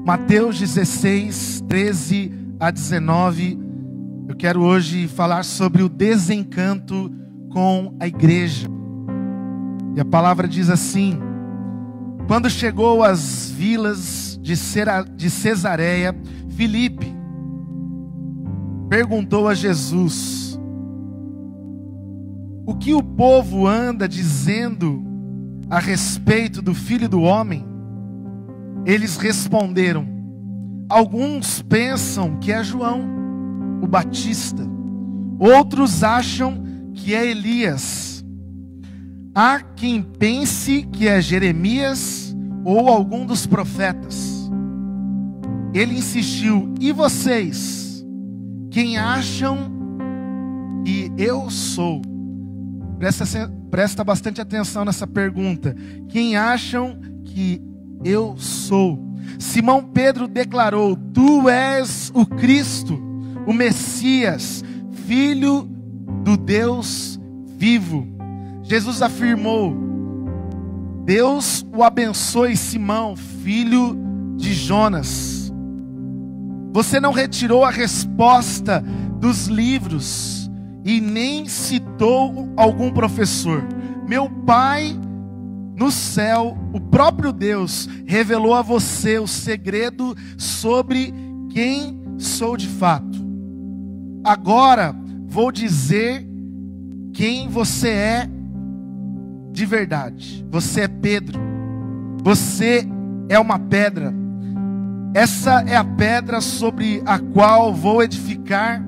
Mateus 16, 13 a 19. Eu quero hoje falar sobre o desencanto com a igreja. E a palavra diz assim: quando chegou às vilas de Cesareia, Filipe perguntou a Jesus: o que o povo anda dizendo a respeito do Filho do Homem? Eles responderam: alguns pensam que é João, o Batista. Outros acham que é Elias. Há quem pense que é Jeremias ou algum dos profetas. Ele insistiu: e vocês? Quem acham que eu sou? Presta bastante atenção nessa pergunta. Quem acham que eu sou? Simão Pedro declarou: tu és o Cristo, o Messias, Filho do Deus vivo. Jesus afirmou: Deus o abençoe, Simão, filho de Jonas. Você não retirou a resposta dos livros e nem citou algum professor. Meu Pai no céu, o próprio Deus, revelou a você o segredo sobre quem sou de fato. Agora vou dizer quem você é de verdade. Você é Pedro. Você é uma pedra. Essa é a pedra sobre a qual vou edificar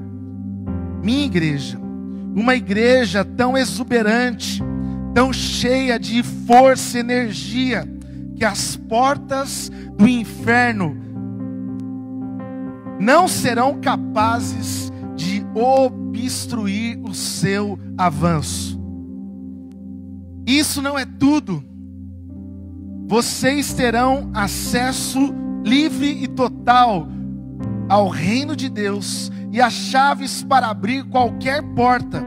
minha igreja. Uma igreja tão exuberante, tão cheia de força e energia, que as portas do inferno não serão capazes de obstruir o seu avanço. Isso não é tudo. Vocês terão acesso livre e total ao reino de Deus e as chaves para abrir qualquer porta,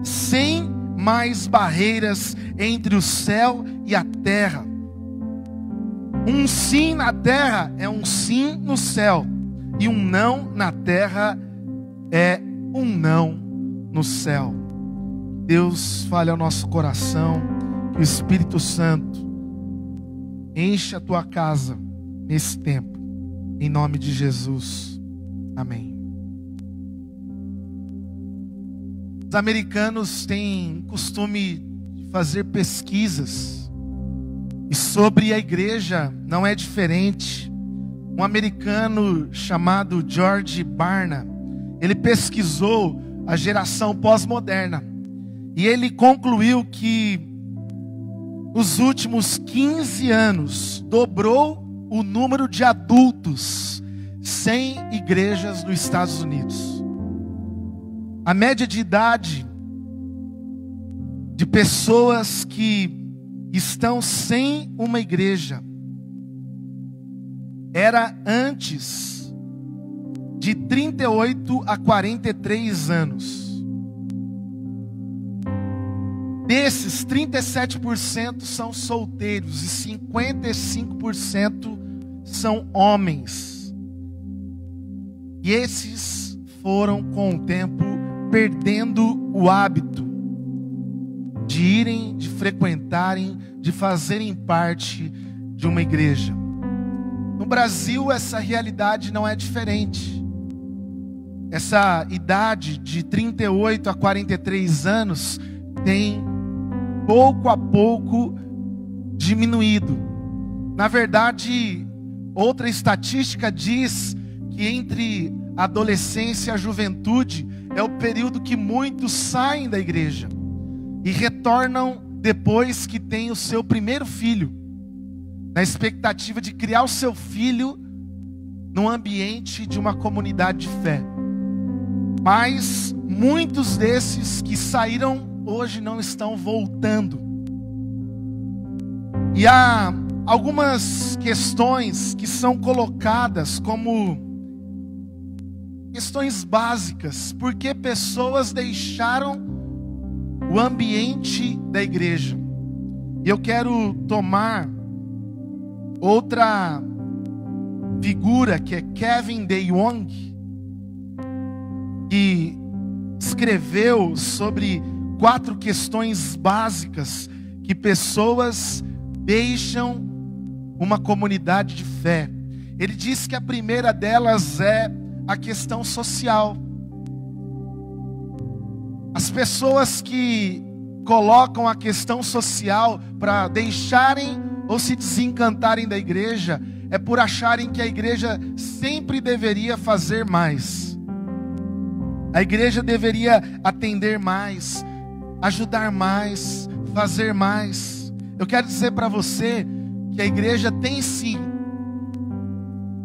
sem mais barreiras entre o céu e a terra. Um sim na terra é um sim no céu, e um não na terra é um não no céu. Deus fale ao nosso coração, que o Espírito Santo encha a tua casa nesse tempo, em nome de Jesus, amém. Os americanos têm costume de fazer pesquisas, e sobre a igreja não é diferente. Um americano chamado George Barna, ele pesquisou a geração pós-moderna, e ele concluiu que nos últimos 15 anos dobrou o número de adultos sem igrejas nos Estados Unidos. A média de idade de pessoas que estão sem uma igreja era antes de 38 a 43 anos. Desses, 37% são solteiros e 55% são homens. E esses foram, com o tempo, perdendo o hábito de irem, de frequentarem, de fazerem parte de uma igreja. No Brasil, essa realidade não é diferente. Essa idade de 38 a 43 anos tem pouco a pouco diminuído. Na verdade, outra estatística diz que entre a adolescência e a juventude é o período que muitos saem da igreja e retornam depois que têm o seu primeiro filho, na expectativa de criar o seu filho no ambiente de uma comunidade de fé. Mas muitos desses que saíram hoje não estão voltando. E há algumas questões que são colocadas como questões básicas. Por que pessoas deixaram o ambiente da igreja? E eu quero tomar outra figura que é Kevin DeYoung, que escreveu sobre 4 questões básicas que pessoas deixam uma comunidade de fé. Ele diz que a primeira delas é a questão social. As pessoas que colocam a questão social para deixarem ou se desencantarem da igreja é por acharem que a igreja sempre deveria fazer mais. A igreja deveria atender mais, ajudar mais, fazer mais. Eu quero dizer para você que a igreja tem sim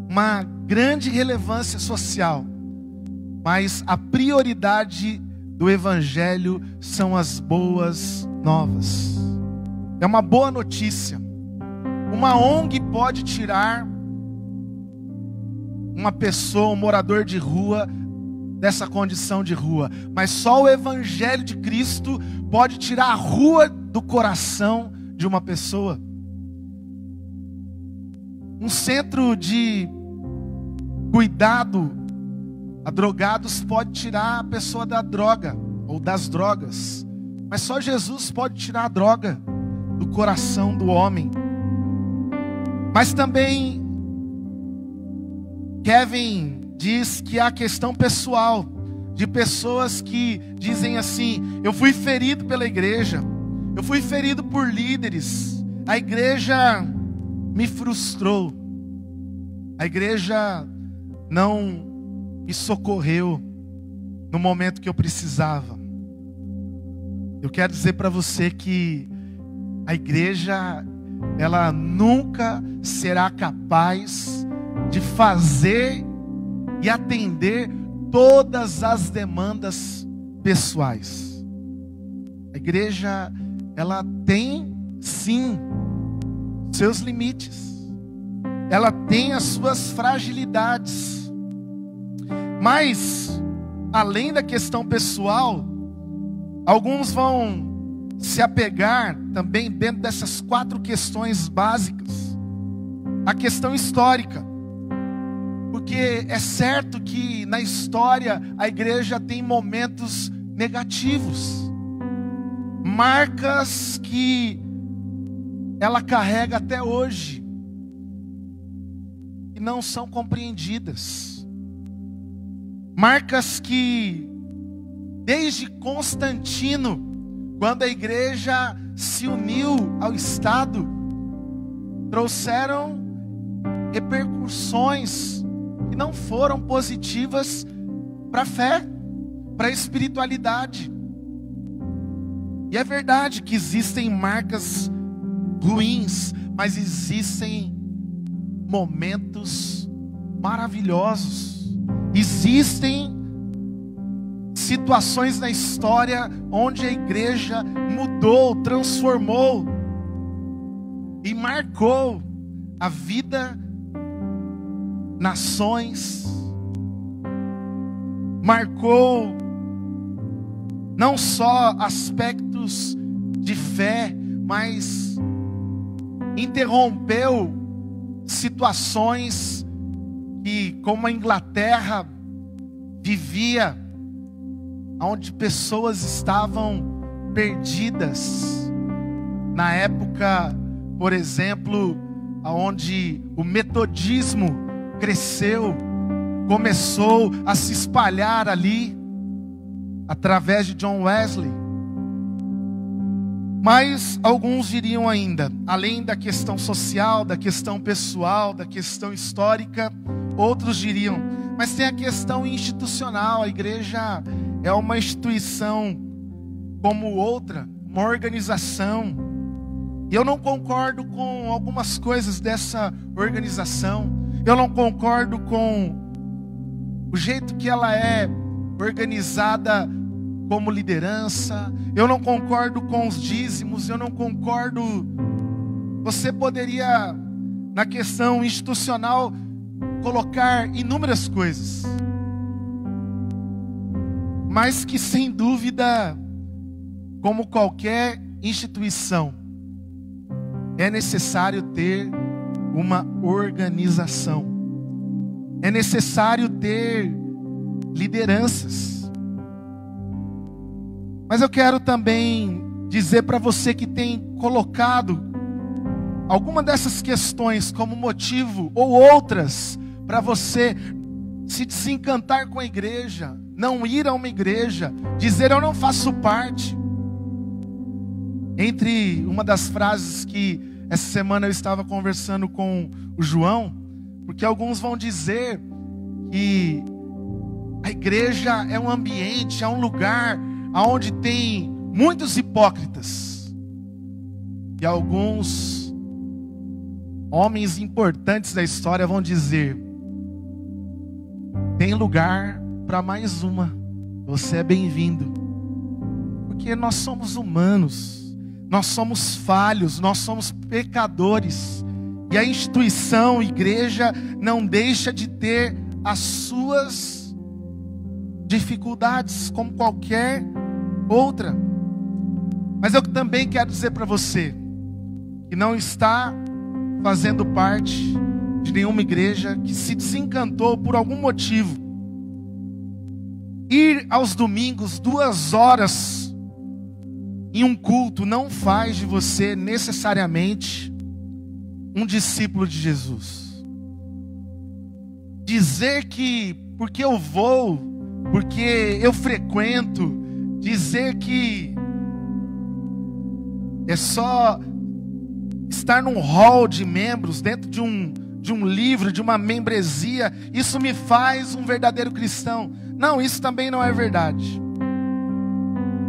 uma grande relevância social, mas a prioridade do evangelho são as boas novas. É uma boa notícia. Uma ONG pode tirar uma pessoa, um morador de rua, dessa condição de rua, mas só o evangelho de Cristo pode tirar a rua do coração de uma pessoa. Um centro de cuidado a drogados pode tirar a pessoa da droga ou das drogas, mas só Jesus pode tirar a droga do coração do homem. Mas também Kevin diz que há questão pessoal, de pessoas que dizem assim: eu fui ferido pela igreja, eu fui ferido por líderes, a igreja me frustrou, a igreja não me socorreu no momento que eu precisava. Eu quero dizer para você que a igreja, ela nunca será capaz de fazer e atender todas as demandas pessoais. A igreja, ela tem sim seus limites, ela tem as suas fragilidades, mas além da questão pessoal, alguns vão se apegar também dentro dessas 4 questões básicas, a questão histórica. Porque é certo que na história a igreja tem momentos negativos, marcas que ela carrega até hoje e não são compreendidas, marcas que desde Constantino, quando a igreja se uniu ao Estado, trouxeram repercussões que não foram positivas para a fé, para a espiritualidade. E é verdade que existem marcas ruins, mas existem momentos maravilhosos. Existem situações na história onde a igreja mudou, transformou e marcou a vida, nações, marcou não só aspectos de fé, mas interrompeu situações que, como a Inglaterra vivia, onde pessoas estavam perdidas. Na época, por exemplo, onde o metodismo cresceu, começou a se espalhar ali, através de John Wesley. Mas alguns diriam ainda, além da questão social, da questão pessoal, da questão histórica, outros diriam, mas tem a questão institucional. A igreja é uma instituição como outra, uma organização. E eu não concordo com algumas coisas dessa organização. Eu não concordo com o jeito que ela é organizada como liderança. Eu não concordo com os dízimos. Eu não concordo. Você poderia, na questão institucional, colocar inúmeras coisas, mas que sem dúvida, como qualquer instituição, é necessário ter uma organização. é necessário ter lideranças. Mas eu quero também dizer para você que tem colocado alguma dessas questões como motivo ou outras para você se desencantar com a igreja, não ir a uma igreja, dizer eu não faço parte. Entre uma das frases que essa semana eu estava conversando com o João, porque alguns vão dizer que a igreja é um ambiente, é um lugar onde tem muitos hipócritas. E alguns homens importantes da história vão dizer: tem lugar para mais uma, você é bem-vindo. Porque nós somos humanos, nós somos falhos, nós somos pecadores. E a instituição, igreja, não deixa de ter as suas dificuldades, como qualquer outra. Mas eu também quero dizer para você que não está fazendo parte de nenhuma igreja, que se desencantou por algum motivo. Ir aos domingos 2 horas em um culto não faz de você necessariamente um discípulo de Jesus. Dizer que porque eu vou, porque eu frequento, dizer que é só estar num hall de membros, dentro de um livro, de uma membresia, isso me faz um verdadeiro cristão. Não, isso também não é verdade.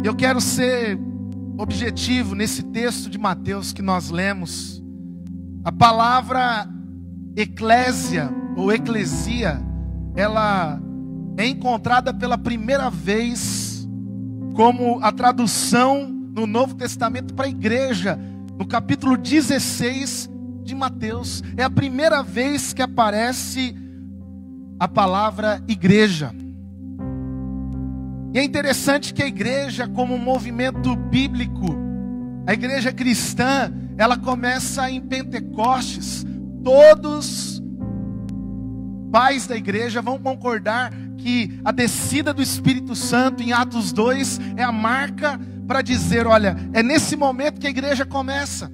Eu quero ser objetivo nesse texto de Mateus que nós lemos. A palavra eclésia ou eclesia, ela é encontrada pela primeira vez como a tradução no Novo Testamento para a igreja, no capítulo 16 de Mateus. É a primeira vez que aparece a palavra igreja. E é interessante que a igreja, como um movimento bíblico, a igreja cristã, ela começa em Pentecostes. Todos pais da igreja vão concordar que a descida do Espírito Santo em Atos 2 é a marca para dizer, olha, é nesse momento que a igreja começa.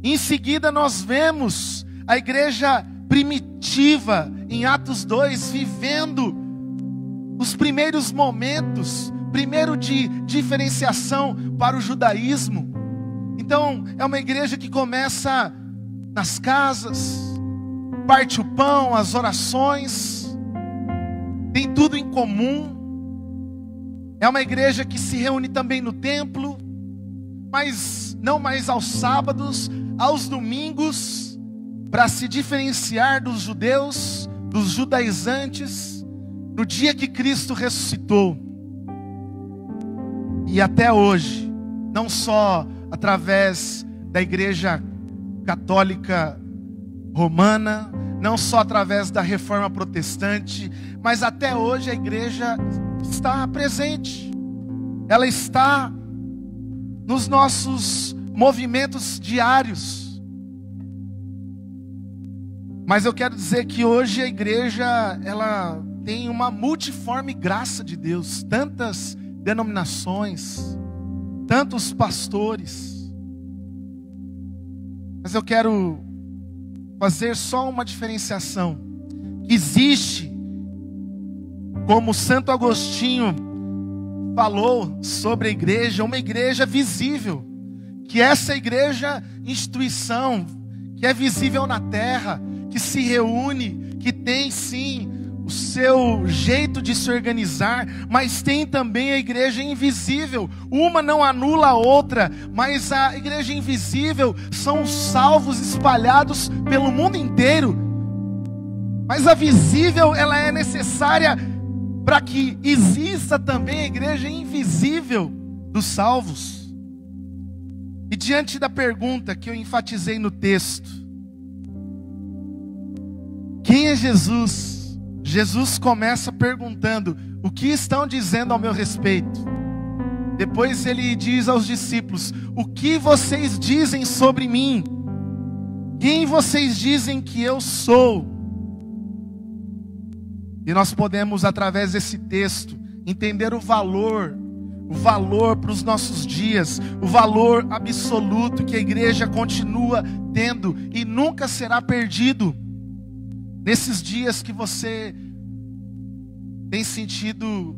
Em seguida nós vemos a igreja primitiva em Atos 2 vivendo os primeiros momentos, primeiro de diferenciação para o judaísmo. Então é uma igreja que começa nas casas, parte o pão, as orações, tem tudo em comum. É uma igreja que se reúne também no templo, mas não mais aos sábados, aos domingos, para se diferenciar dos judeus, dos judaizantes, no dia que Cristo ressuscitou. E até hoje, não só através da igreja católica romana, não só através da reforma protestante, mas até hoje a igreja está presente. Ela está nos nossos movimentos diários. Mas eu quero dizer que hoje a igreja, ela tem uma multiforme graça de Deus, tantas denominações, tantos pastores. Mas eu quero fazer só uma diferenciação. Existe, como Santo Agostinho falou sobre a igreja, uma igreja visível, que essa igreja instituição, que é visível na terra, que se reúne, que tem sim o seu jeito de se organizar, mas tem também a igreja invisível. Uma não anula a outra, mas a igreja invisível são os salvos espalhados pelo mundo inteiro. Mas a visível, ela é necessária para que exista também a igreja invisível dos salvos. E diante da pergunta que eu enfatizei no texto, quem é Jesus? Jesus começa perguntando: o que estão dizendo ao meu respeito? Depois ele diz aos discípulos: o que vocês dizem sobre mim? Quem vocês dizem que eu sou? E nós podemos, através desse texto, entender o valor para os nossos dias, o valor absoluto que a igreja continua tendo e nunca será perdido. Nesses dias que você tem sentido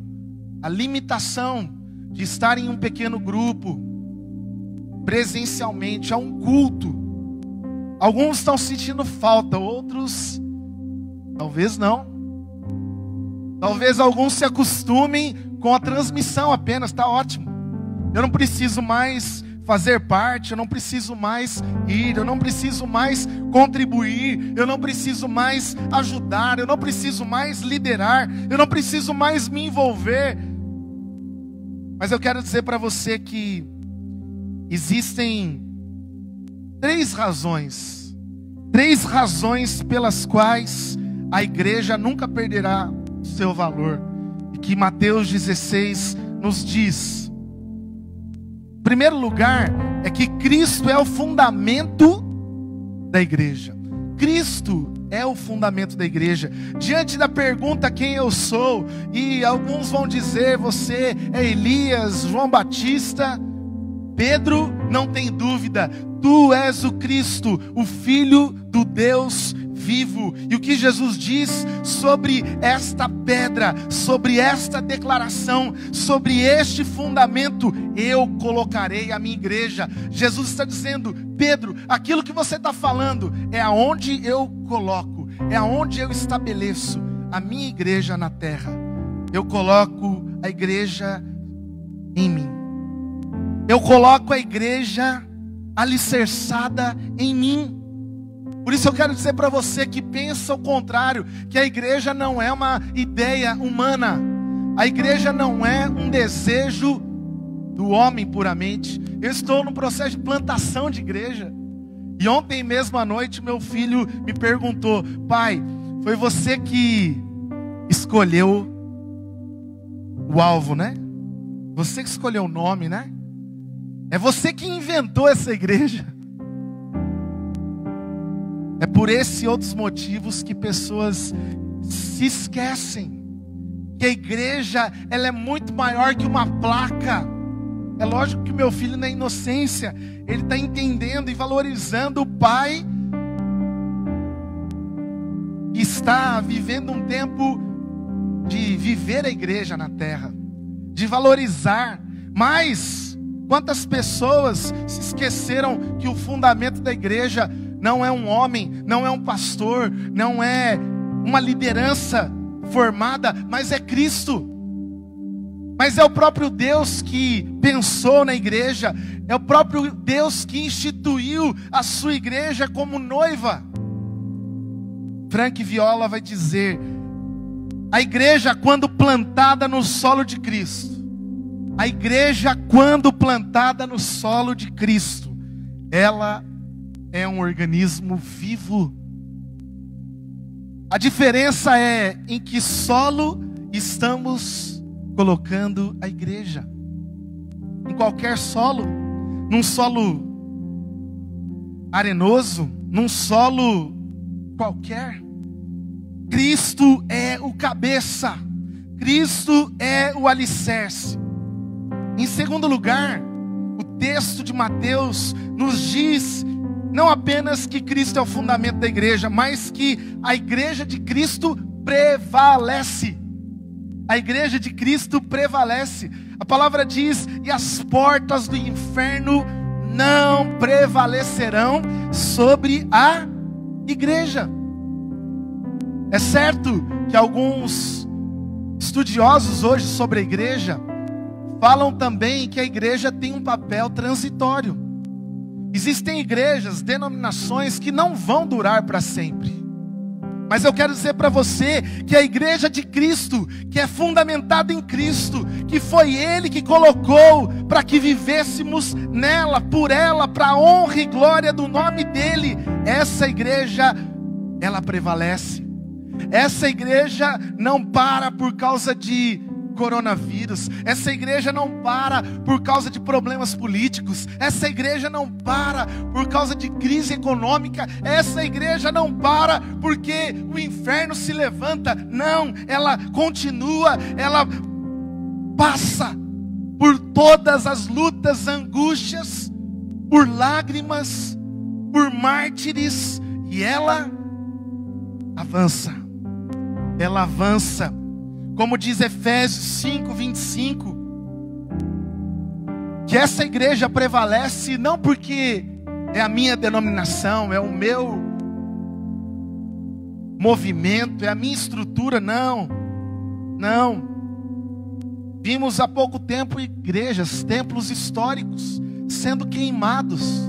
a limitação de estar em um pequeno grupo, presencialmente, a um culto, alguns estão sentindo falta, outros talvez não. Talvez alguns se acostumem com a transmissão apenas, está ótimo. Eu não preciso mais fazer parte, eu não preciso mais ir, eu não preciso mais contribuir, eu não preciso mais ajudar, eu não preciso mais liderar, eu não preciso mais me envolver. Mas eu quero dizer para você que existem três razões pelas quais a igreja nunca perderá o seu valor, e que Mateus 16 nos diz. Em primeiro lugar, é que Cristo é o fundamento da igreja. Cristo é o fundamento da igreja. Diante da pergunta quem eu sou, e alguns vão dizer você é Elias, João Batista, Pedro não tem dúvida, tu és o Cristo, o Filho do Deus vivo. E o que Jesus diz sobre esta pedra, sobre esta declaração, sobre este fundamento, eu colocarei a minha igreja. Jesus está dizendo: Pedro, aquilo que você está falando é aonde eu coloco, é aonde eu estabeleço a minha igreja na terra. Eu coloco a igreja em mim. Eu coloco a igreja alicerçada em mim. Por isso eu quero dizer para você que pensa o contrário, que a igreja não é uma ideia humana, a igreja não é um desejo do homem puramente. Eu estou no processo de plantação de igreja, e ontem mesmo à noite meu filho me perguntou: pai, foi você que escolheu o alvo, né? Você que escolheu o nome, né? É você que inventou essa igreja. É por esses e outros motivos que pessoas se esquecem que a igreja, ela é muito maior que uma placa. É lógico que meu filho, na inocência, ele está entendendo e valorizando o pai que está vivendo um tempo de viver a igreja na terra, de valorizar. Mas quantas pessoas se esqueceram que o fundamento da igreja não é um homem, não é um pastor, não é uma liderança formada, mas é Cristo. Mas é o próprio Deus que pensou na igreja, é o próprio Deus que instituiu a sua igreja como noiva. Frank Viola vai dizer: a igreja, quando plantada no solo de Cristo, a igreja, quando plantada no solo de Cristo, ela é um organismo vivo. A diferença é em que solo estamos colocando a igreja. Em qualquer solo, num solo arenoso, num solo qualquer, Cristo é o cabeça, Cristo é o alicerce. Em segundo lugar, o texto de Mateus nos diz não apenas que Cristo é o fundamento da igreja, mas que a igreja de Cristo prevalece. A igreja de Cristo prevalece. A palavra diz: e as portas do inferno não prevalecerão sobre a igreja. É certo que alguns estudiosos hoje sobre a igreja falam também que a igreja tem um papel transitório. Existem igrejas, denominações que não vão durar para sempre. Mas eu quero dizer para você que a igreja de Cristo, que é fundamentada em Cristo, que foi Ele que colocou para que vivêssemos nela, por ela, para a honra e glória do nome dEle, essa igreja, ela prevalece. Essa igreja não para por causa de coronavírus. Essa igreja não para por causa de problemas políticos. Essa igreja não para por causa de crise econômica. Essa igreja não para porque o inferno se levanta. Não, ela continua, ela passa por todas as lutas, angústias, por lágrimas, por mártires, e ela avança. Ela avança. Como diz Efésios 5:25, que essa igreja prevalece não porque é a minha denominação, é o meu movimento, é a minha estrutura, não. Vimos há pouco tempo igrejas, templos históricos sendo queimados.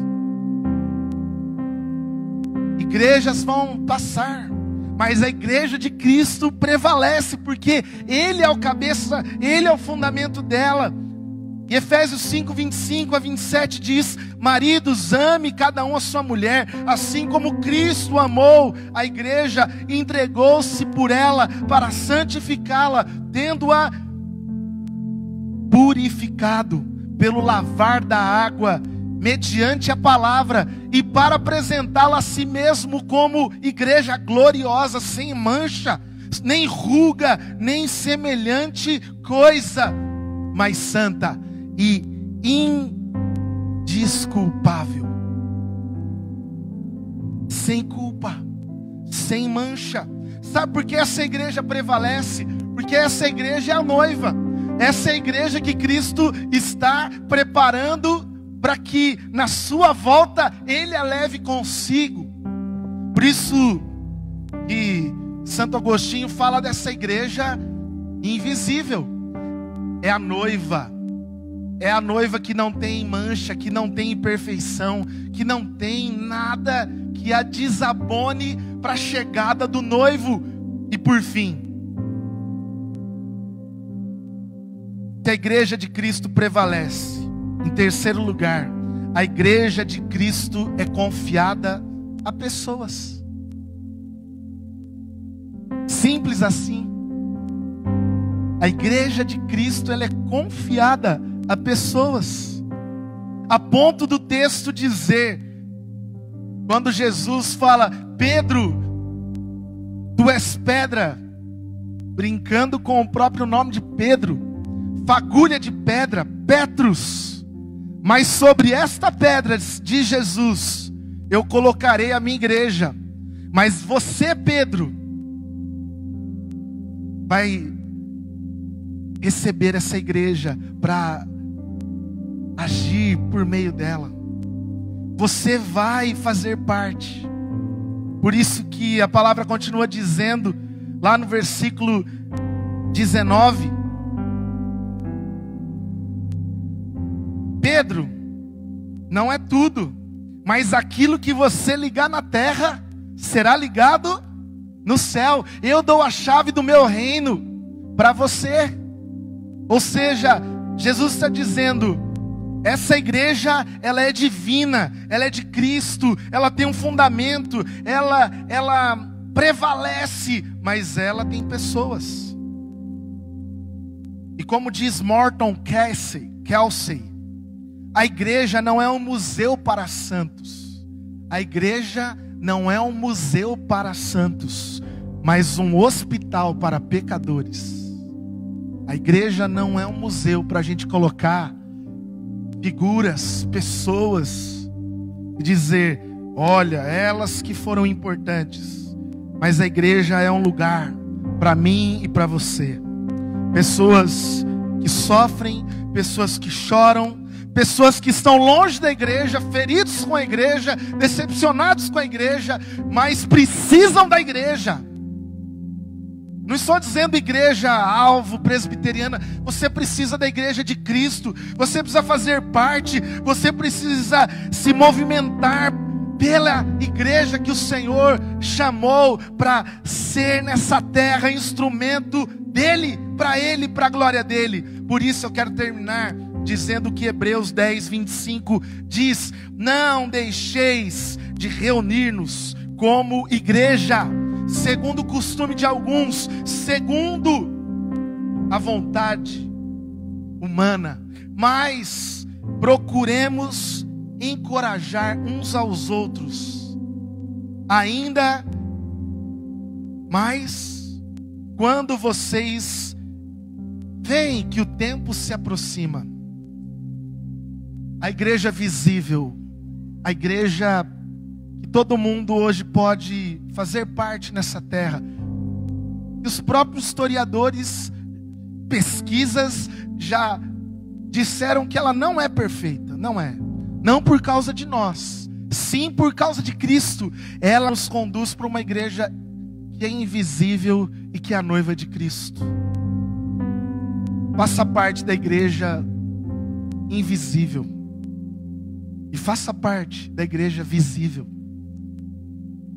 Igrejas vão passar, mas a igreja de Cristo prevalece, porque Ele é o cabeça, Ele é o fundamento dela. E Efésios 5:25-27 diz: maridos, ame cada um a sua mulher, assim como Cristo amou a igreja e entregou-se por ela para santificá-la, tendo-a purificado pelo lavar da água, mediante a palavra, e para apresentá-la a si mesmo como igreja gloriosa, sem mancha, nem ruga, nem semelhante coisa, mas santa e indesculpável, sem culpa, sem mancha. Sabe por que essa igreja prevalece? Porque essa igreja é a noiva. Essa é a igreja que Cristo está preparando para que na sua volta Ele a leve consigo. Por isso que Santo Agostinho fala dessa igreja invisível. É a noiva que não tem mancha, que não tem imperfeição, que não tem nada que a desabone para a chegada do noivo. E por fim, que a igreja de Cristo prevalece. Em terceiro lugar, a igreja de Cristo é confiada a pessoas. Simples assim. A igreja de Cristo, ela é confiada a pessoas. A ponto do texto dizer, quando Jesus fala: Pedro, tu és pedra, brincando com o próprio nome de Pedro, fagulha de pedra, Petrus, mas sobre esta pedra, diz Jesus, eu colocarei a minha igreja. Mas você, Pedro, vai receber essa igreja para agir por meio dela. Você vai fazer parte. Por isso que a palavra continua dizendo, lá no versículo 19, Pedro, não é tudo, mas aquilo que você ligar na terra será ligado no céu. Eu dou a chave do meu reino para você. Ou seja, Jesus está dizendo, essa igreja, ela é divina, ela é de Cristo, ela tem um fundamento, ela prevalece, mas ela tem pessoas. E como diz Morton Kelsey, a igreja não é um museu para santos. A igreja não é um museu para santos, mas um hospital para pecadores. A igreja não é um museu para a gente colocar figuras, pessoas, e dizer, olha, elas que foram importantes. Mas a igreja é um lugar para mim e para você. Pessoas que sofrem, pessoas que choram, pessoas que estão longe da igreja, feridos com a igreja, decepcionados com a igreja, mas precisam da igreja. Não estou dizendo igreja alvo, presbiteriana. Você precisa da igreja de Cristo. Você precisa fazer parte. Você precisa se movimentar pela igreja que o Senhor chamou para ser nessa terra instrumento dele, para a glória dele. Por isso eu quero terminar dizendo que Hebreus 10:25 diz: não deixeis de reunir-nos como igreja, segundo o costume de alguns, segundo a vontade humana, mas procuremos encorajar uns aos outros, ainda mais quando vocês veem que o tempo se aproxima. A igreja visível, a igreja que todo mundo hoje pode fazer parte nessa terra. E os próprios historiadores, pesquisas já disseram que ela não é perfeita, não é. Não por causa de nós, sim por causa de Cristo. Ela nos conduz para uma igreja que é invisível e que é a noiva de Cristo. Faça parte da igreja invisível e faça parte da igreja visível.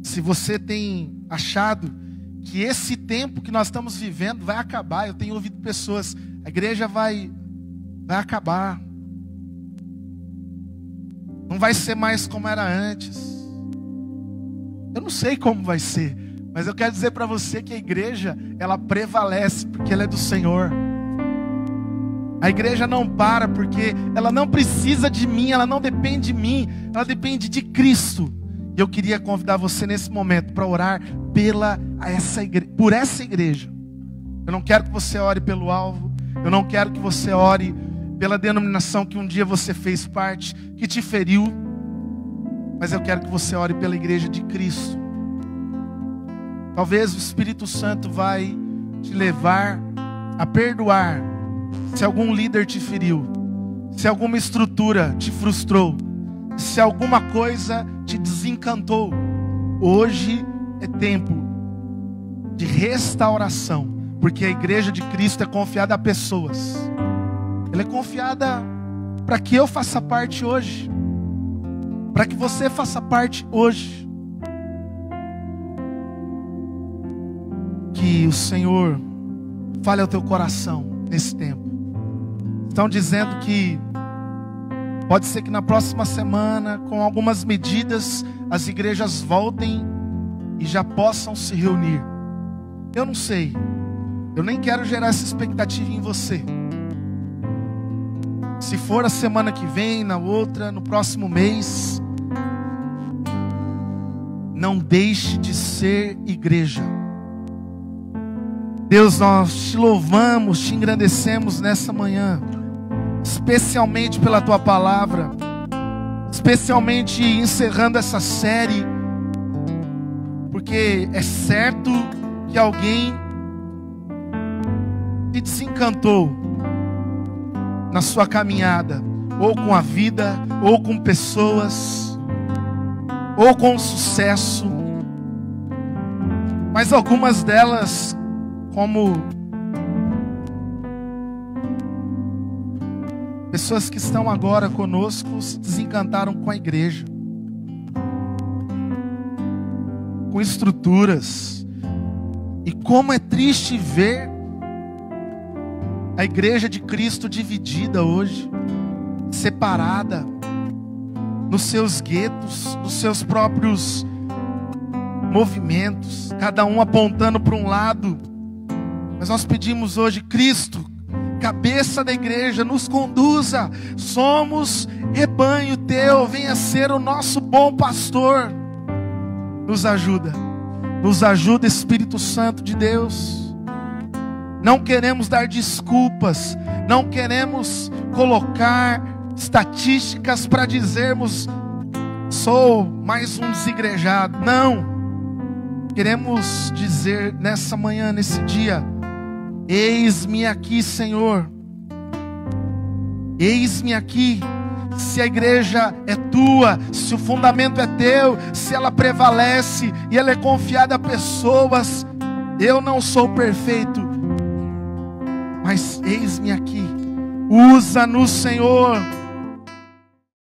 Se você tem achado que esse tempo que nós estamos vivendo vai acabar, eu tenho ouvido pessoas, a igreja vai acabar, não vai ser mais como era antes. Eu não sei como vai ser, mas eu quero dizer para você que a igreja, ela prevalece porque ela é do Senhor. A igreja não para porque ela não precisa de mim, ela não depende de mim, ela depende de Cristo. E eu queria convidar você nesse momento para orar por essa igreja. Eu não quero que você ore pelo alvo, eu não quero que você ore pela denominação que um dia você fez parte, que te feriu, mas eu quero que você ore pela igreja de Cristo. Talvez o Espírito Santo vai te levar a perdoar se algum líder te feriu, se alguma estrutura te frustrou, se alguma coisa te desencantou. Hoje é tempo de restauração, porque a igreja de Cristo é confiada a pessoas. Ela é confiada para que eu faça parte hoje, para que você faça parte hoje. Que o Senhor fale ao teu coração nesse tempo. Estão dizendo que pode ser que na próxima semana, com algumas medidas, as igrejas voltem e já possam se reunir. Eu não sei. Eu nem quero gerar essa expectativa em você. Se for a semana que vem, na outra, no próximo mês, não deixe de ser igreja. Deus, nós te louvamos, te engrandecemos nessa manhã, especialmente pela tua palavra, especialmente encerrando essa série, porque é certo que alguém te desencantou na sua caminhada, ou com a vida, ou com pessoas, ou com sucesso, mas algumas delas, como pessoas que estão agora conosco, se desencantaram com a igreja, com estruturas. E como é triste ver a igreja de Cristo dividida hoje, separada, nos seus guetos, nos seus próprios movimentos, cada um apontando para um lado. Mas nós pedimos hoje, Cristo, cabeça da igreja, nos conduza. Somos rebanho teu, venha ser o nosso bom pastor. Nos ajuda, Espírito Santo de Deus. Não queremos dar desculpas, não queremos colocar estatísticas para dizermos sou mais um desigrejado. Não, queremos dizer nessa manhã, nesse dia: eis-me aqui, Senhor. Eis-me aqui. Se a igreja é tua, se o fundamento é teu, se ela prevalece e ela é confiada a pessoas, eu não sou perfeito, mas eis-me aqui. Usa-nos, Senhor.